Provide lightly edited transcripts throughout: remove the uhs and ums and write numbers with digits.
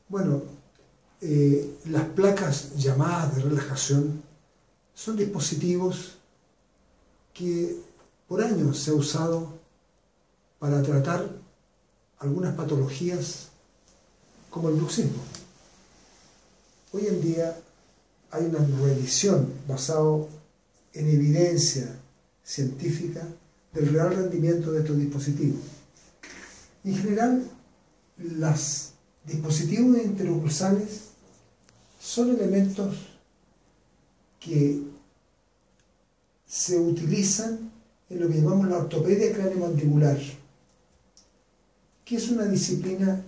Bueno, las placas llamadas de relajación son dispositivos que por años se ha usado para tratar algunas patologías como el bruxismo. Hoy en día hay una revisión basada en evidencia científica del real rendimiento de estos dispositivos. En general, los dispositivos interocursales son elementos que se utilizan en lo que llamamos la ortopedia craneomandibular, que es una disciplina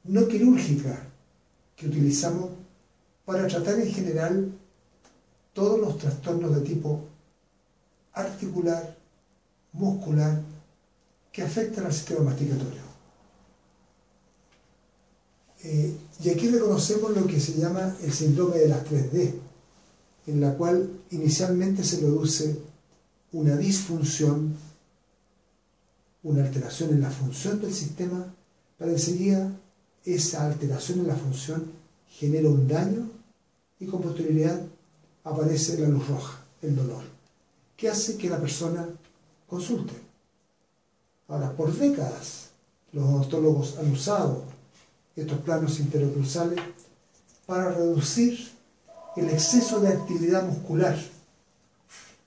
no quirúrgica que utilizamos para tratar en general todos los trastornos de tipo articular, muscular, que afectan al sistema masticatorio. Y aquí reconocemos lo que se llama el síndrome de las 3D, en la cual inicialmente se produce una disfunción, una alteración en la función del sistema, para enseguida esa alteración en la función genera un daño y con posterioridad aparece la luz roja, el dolor, que hace que la persona consulte. Ahora, por décadas los odontólogos han usado estos planos interocclusales para reducir el exceso de actividad muscular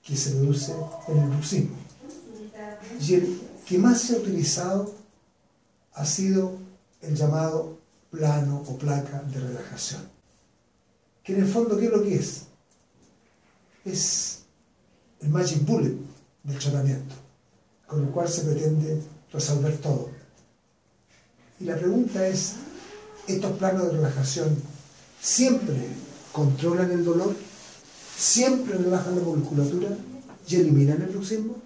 que se produce en el bruxismo. Y el que más se ha utilizado ha sido el llamado plano o placa de relajación. Que en el fondo, ¿qué es lo que es? Es el magic bullet del tratamiento, con el cual se pretende resolver todo. Y la pregunta es, ¿estos planos de relajación siempre controlan el dolor? ¿Siempre relajan la musculatura y eliminan el bruxismo?